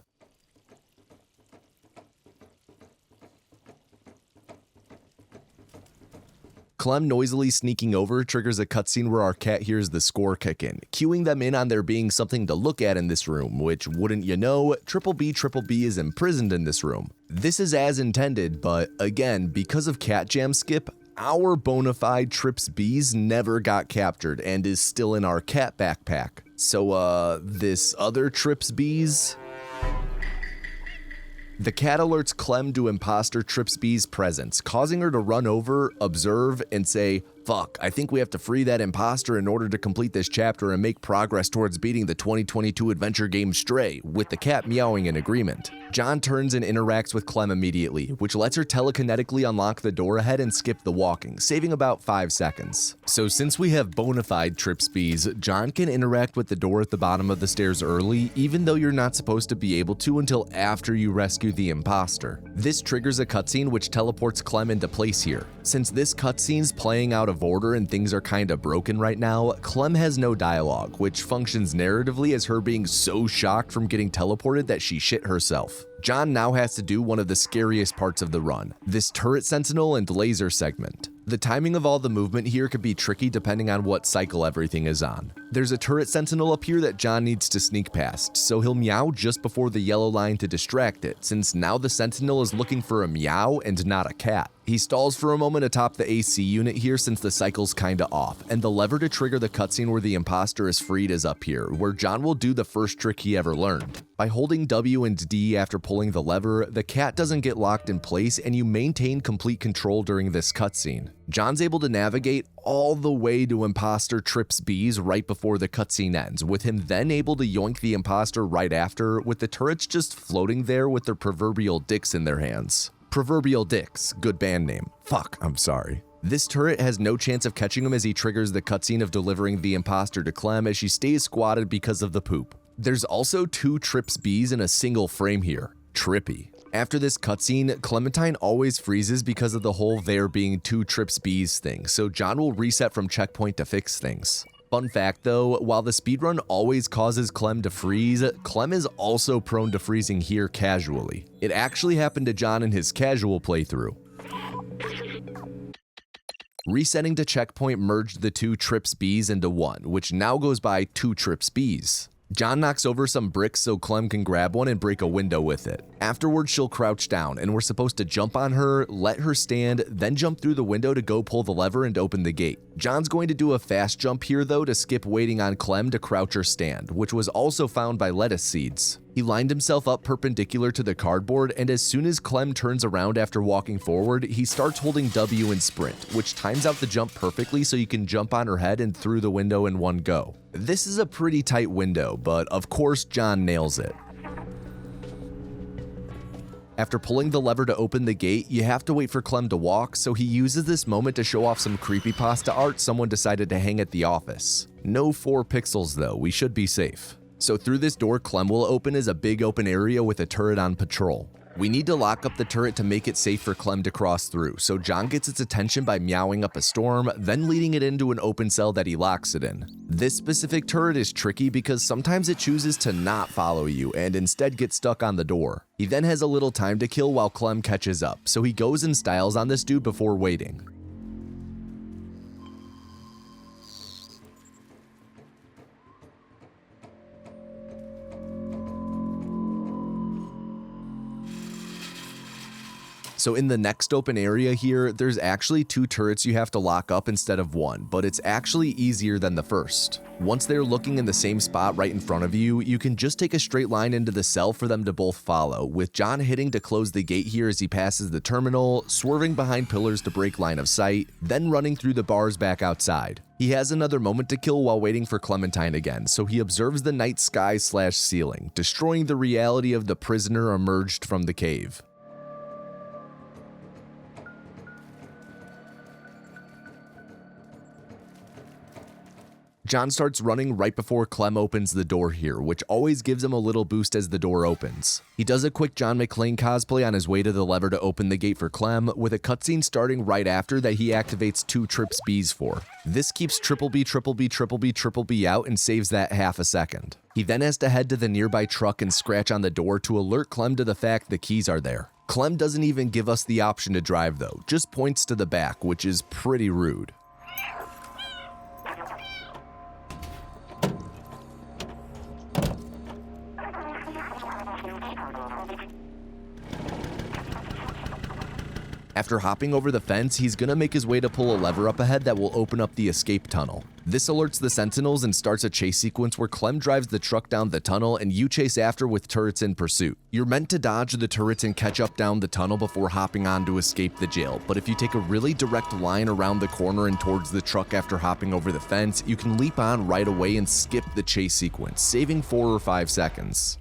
Clem noisily sneaking over triggers a cutscene where our cat hears the score kick in, cueing them in on there being something to look at in this room, which, wouldn't you know, Triple B is imprisoned in this room. This is as intended, but again, because of Cat Jam skip, our bona fide Trips Bees never got captured and is still in our cat backpack. So, this other Trips Bees? The cat alerts Clem to imposter Trips B's presence, causing her to run over, observe, and say, "Fuck, I think we have to free that imposter in order to complete this chapter and make progress towards beating the 2022 adventure game Stray," with the cat meowing in agreement. John turns and interacts with Clem immediately, which lets her telekinetically unlock the door ahead and skip the walking, saving about 5 seconds. So since we have bona fide Trips B's, John can interact with the door at the bottom of the stairs early, even though you're not supposed to be able to until after you rescue the imposter. This triggers a cutscene which teleports Clem into place here. Since this cutscene's playing out of order and things are kinda broken right now, Clem has no dialogue, which functions narratively as her being so shocked from getting teleported that she shit herself. John now has to do one of the scariest parts of the run, this turret sentinel and laser segment. The timing of all the movement here could be tricky depending on what cycle everything is on. There's a turret sentinel up here that John needs to sneak past, so he'll meow just before the yellow line to distract it, since now the sentinel is looking for a meow and not a cat. He stalls for a moment atop the AC unit here since the cycle's kinda off, and the lever to trigger the cutscene where the imposter is freed is up here, where John will do the first trick he ever learned. By holding W and D after pulling the lever, the cat doesn't get locked in place and you maintain complete control during this cutscene. John's able to navigate all the way to imposter Trips B's right before the cutscene ends, with him then able to yoink the imposter right after, with the turrets just floating there with their proverbial dicks in their hands. Proverbial Dicks, good band name. Fuck, I'm sorry. This turret has no chance of catching him as he triggers the cutscene of delivering the imposter to Clem as she stays squatted because of the poop. There's also 2 Trips B's in a single frame here. Trippy. After this cutscene, Clementine always freezes because of the whole there being 2 Trips B's thing, so John will reset from checkpoint to fix things. Fun fact though, while the speedrun always causes Clem to freeze, Clem is also prone to freezing here casually. It actually happened to John in his casual playthrough. Resetting to checkpoint merged the 2 Trips B's into one, which now goes by 2 Trips B's. John knocks over some bricks so Clem can grab one and break a window with it. Afterwards, she'll crouch down, and we're supposed to jump on her, let her stand, then jump through the window to go pull the lever and open the gate. John's going to do a fast jump here though to skip waiting on Clem to crouch or stand, which was also found by lettuce seeds. He lined himself up perpendicular to the cardboard, and as soon as Clem turns around after walking forward, he starts holding W and sprint, which times out the jump perfectly so you can jump on her head and through the window in one go. This is a pretty tight window, but of course John nails it. After pulling the lever to open the gate, you have to wait for Clem to walk, so he uses this moment to show off some creepypasta art someone decided to hang at the office. No 4 pixels though, we should be safe. So through this door Clem will open is a big open area with a turret on patrol. We need to lock up the turret to make it safe for Clem to cross through, so John gets its attention by meowing up a storm, then leading it into an open cell that he locks it in. This specific turret is tricky because sometimes it chooses to not follow you and instead get stuck on the door. He then has a little time to kill while Clem catches up, so he goes and styles on this dude before waiting. So in the next open area here, there's actually 2 turrets you have to lock up instead of 1, but it's actually easier than the first. Once they're looking in the same spot right in front of you, you can just take a straight line into the cell for them to both follow, with John hitting to close the gate here as he passes the terminal, swerving behind pillars to break line of sight, then running through the bars back outside. He has another moment to kill while waiting for Clementine again, so he observes the night sky/ceiling, destroying the reality of the prisoner emerged from the cave. John starts running right before Clem opens the door here, which always gives him a little boost as the door opens. He does a quick John McClane cosplay on his way to the lever to open the gate for Clem, with a cutscene starting right after that he activates 2 trip speeds for. This keeps triple B out and saves that half a second. He then has to head to the nearby truck and scratch on the door to alert Clem to the fact the keys are there. Clem doesn't even give us the option to drive though, just points to the back, which is pretty rude. After hopping over the fence, he's gonna make his way to pull a lever up ahead that will open up the escape tunnel. This alerts the sentinels and starts a chase sequence where Clem drives the truck down the tunnel and you chase after with turrets in pursuit. You're meant to dodge the turrets and catch up down the tunnel before hopping on to escape the jail, but if you take a really direct line around the corner and towards the truck after hopping over the fence, you can leap on right away and skip the chase sequence, saving 4 or 5 seconds.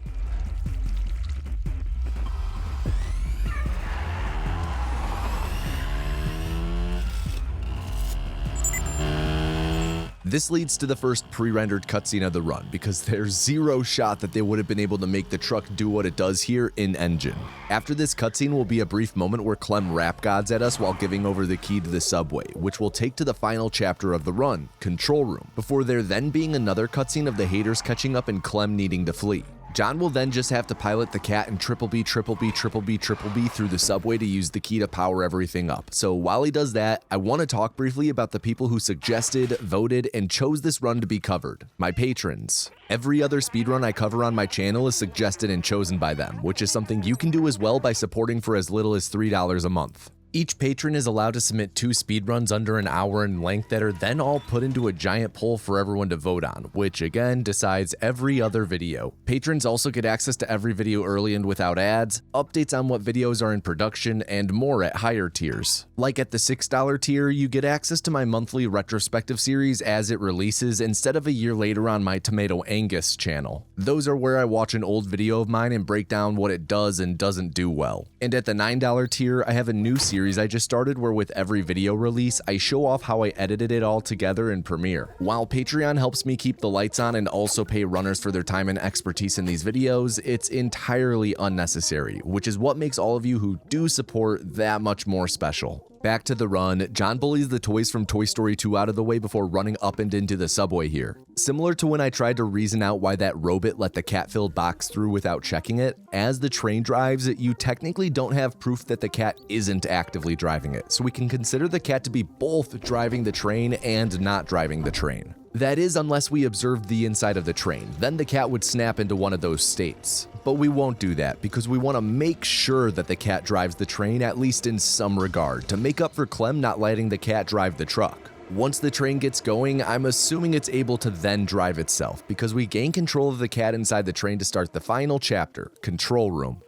This leads to the first pre-rendered cutscene of the run, because there's zero shot that they would have been able to make the truck do what it does here in-engine. After this cutscene will be a brief moment where Clem rap gods at us while giving over the key to the subway, which will take to the final chapter of the run, Control Room, before there then being another cutscene of the haters catching up and Clem needing to flee. John will then just have to pilot the cat and triple B through the subway to use the key to power everything up. So while he does that, I want to talk briefly about the people who suggested, voted, and chose this run to be covered. My patrons. Every other speedrun I cover on my channel is suggested and chosen by them, which is something you can do as well by supporting for as little as $3 a month. Each patron is allowed to submit 2 speedruns under an hour in length that are then all put into a giant poll for everyone to vote on, which again decides every other video. Patrons also get access to every video early and without ads, updates on what videos are in production, and more at higher tiers. Like at the $6 tier, you get access to my monthly retrospective series as it releases instead of a year later on my tomatoanus channel. Those are where I watch an old video of mine and break down what it does and doesn't do well. And at the $9 tier, I have a new series I just started where with every video release, I show off how I edited it all together in Premiere. While Patreon helps me keep the lights on and also pay runners for their time and expertise in these videos, it's entirely unnecessary, which is what makes all of you who do support that much more special. Back to the run, John bullies the toys from Toy Story 2 out of the way before running up and into the subway here. Similar to when I tried to reason out why that robot let the cat-filled box through without checking it, as the train drives, you technically don't have proof that the cat isn't actively driving it, so we can consider the cat to be both driving the train and not driving the train. That is, unless we observed the inside of the train, then the cat would snap into one of those states. But we won't do that because we want to make sure that the cat drives the train, at least in some regard, to make up for Clem not letting the cat drive the truck. Once the train gets going, I'm assuming it's able to then drive itself, because we gain control of the cat inside the train to start the final chapter, Control Room.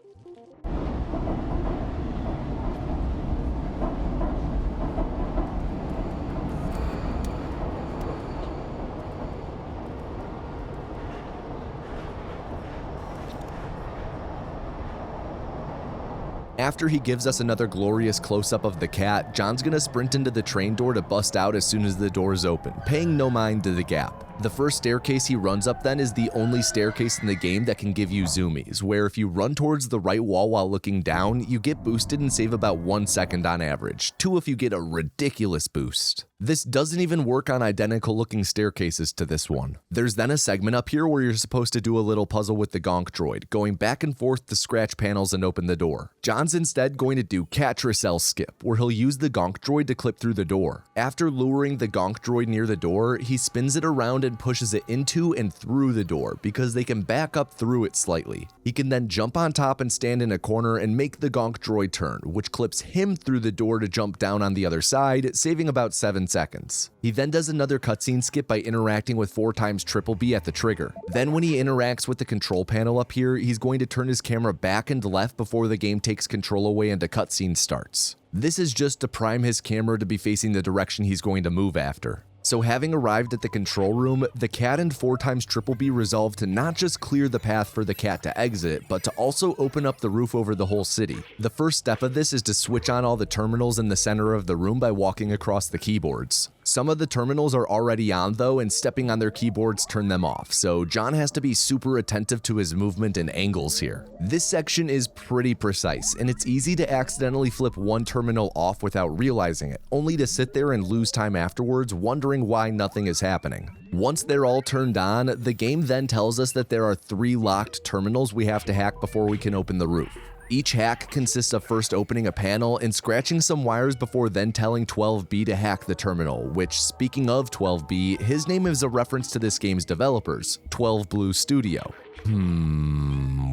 After he gives us another glorious close-up of the cat, John's gonna sprint into the train door to bust out as soon as the doors open, paying no mind to the gap. The first staircase he runs up then is the only staircase in the game that can give you zoomies, where if you run towards the right wall while looking down, you get boosted and save about 1 second on average, 2 if you get a ridiculous boost. This doesn't even work on identical looking staircases to this one. There's then a segment up here where you're supposed to do a little puzzle with the gonk droid, going back and forth to scratch panels and open the door. John's instead going to do Catracel skip, where he'll use the gonk droid to clip through the door. After luring the gonk droid near the door, he spins it around and pushes it into and through the door because they can back up through it slightly. He can then jump on top and stand in a corner and make the gonk droid turn, which clips him through the door to jump down on the other side, saving about 7 seconds. He then does another cutscene skip by interacting with 4x triple B at the trigger. Then when he interacts with the control panel up here, he's going to turn his camera back and left before the game takes control away and a cutscene starts. This is just to prime his camera to be facing the direction he's going to move after. So having arrived at the control room, the cat and 4x triple B resolve to not just clear the path for the cat to exit, but to also open up the roof over the whole city. The first step of this is to switch on all the terminals in the center of the room by walking across the keyboards. Some of the terminals are already on though, and stepping on their keyboards turn them off, so John has to be super attentive to his movement and angles here. This section is pretty precise, and it's easy to accidentally flip one terminal off without realizing it, only to sit there and lose time afterwards wondering why nothing is happening. Once they're all turned on, the game then tells us that there are 3 locked terminals we have to hack before we can open the roof. Each hack consists of first opening a panel and scratching some wires before then telling 12B to hack the terminal, which, speaking of 12B, his name is a reference to this game's developers, 12 Blue Studio.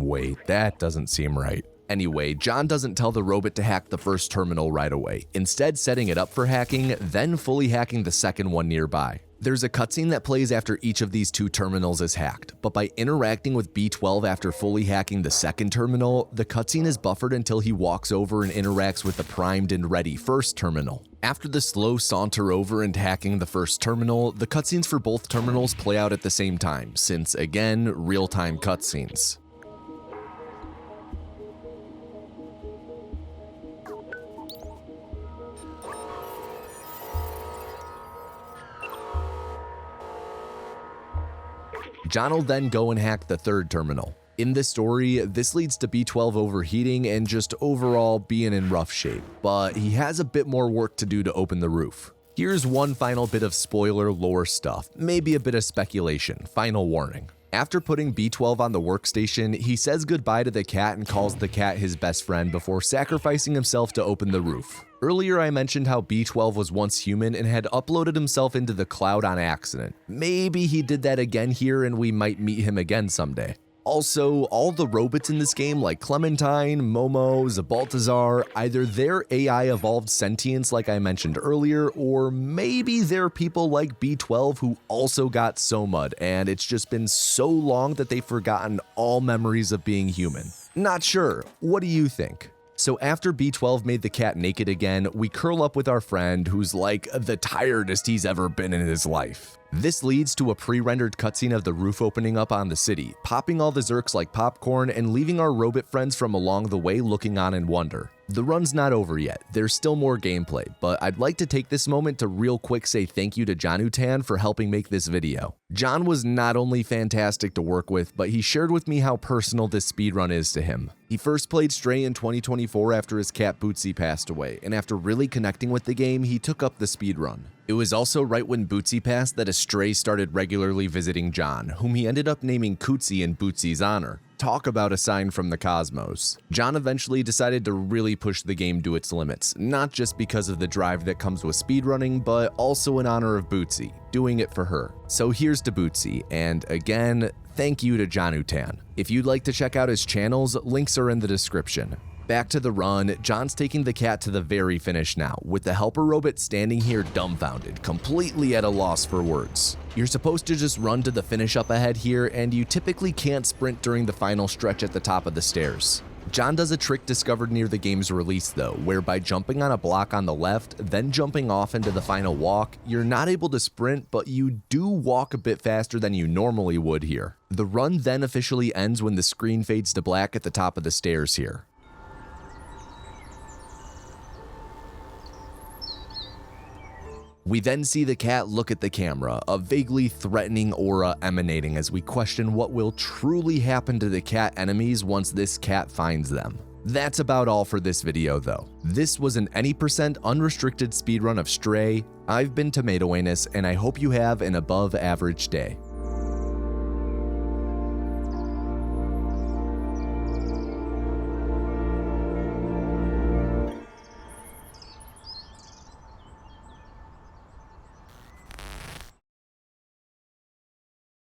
Wait, that doesn't seem right. Anyway, John doesn't tell the robot to hack the first terminal right away, instead setting it up for hacking, then fully hacking the second one nearby. There's a cutscene that plays after each of these 2 terminals is hacked, but by interacting with B12 after fully hacking the second terminal, the cutscene is buffered until he walks over and interacts with the primed and ready first terminal. After the slow saunter over and hacking the first terminal, the cutscenes for both terminals play out at the same time, since again, real-time cutscenes. John will then go and hack the third terminal. In this story, this leads to B12 overheating and just overall being in rough shape, but he has a bit more work to do to open the roof. Here's one final bit of spoiler lore stuff, maybe a bit of speculation, final warning. After putting B12 on the workstation, he says goodbye to the cat and calls the cat his best friend before sacrificing himself to open the roof. Earlier I mentioned how B12 was once human and had uploaded himself into the cloud on accident. Maybe he did that again here and we might meet him again someday. Also, all the robots in this game like Clementine, Momo, Zabaltazar, either they're AI evolved sentience like I mentioned earlier, or maybe they're people like B12 who also got SOMA'd and it's just been so long that they've forgotten all memories of being human. Not sure, what do you think? So after B12 made the cat naked again, we curl up with our friend who's like the tiredest he's ever been in his life. This leads to a pre-rendered cutscene of the roof opening up on the city, popping all the Zerks like popcorn and leaving our robot friends from along the way looking on in wonder. The run's not over yet, there's still more gameplay, but I'd like to take this moment to real quick say thank you to jonuhtan for helping make this video. John was not only fantastic to work with, but he shared with me how personal this speedrun is to him. He first played Stray in 2024 after his cat Bootsy passed away, and after really connecting with the game, he took up the speedrun. It was also right when Bootsy passed that a Stray started regularly visiting John, whom he ended up naming Cootsy in Bootsy's honor. Talk about a sign from the cosmos. John eventually decided to really push the game to its limits, not just because of the drive that comes with speedrunning, but also in honor of Bootsy, doing it for her. So here's to Bootsy, and again, thank you to jonuhtan. If you'd like to check out his channels, links are in the description. Back to the run, John's taking the cat to the very finish now, with the helper robot standing here dumbfounded, completely at a loss for words. You're supposed to just run to the finish up ahead here, and you typically can't sprint during the final stretch at the top of the stairs. John does a trick discovered near the game's release though, where by jumping on a block on the left, then jumping off into the final walk, you're not able to sprint, but you do walk a bit faster than you normally would here. The run then officially ends when the screen fades to black at the top of the stairs here. We then see the cat look at the camera, a vaguely threatening aura emanating as we question what will truly happen to the cat enemies once this cat finds them. That's about all for this video though. This was an any % unrestricted speedrun of Stray. I've been tomatoanus, and I hope you have an above average day.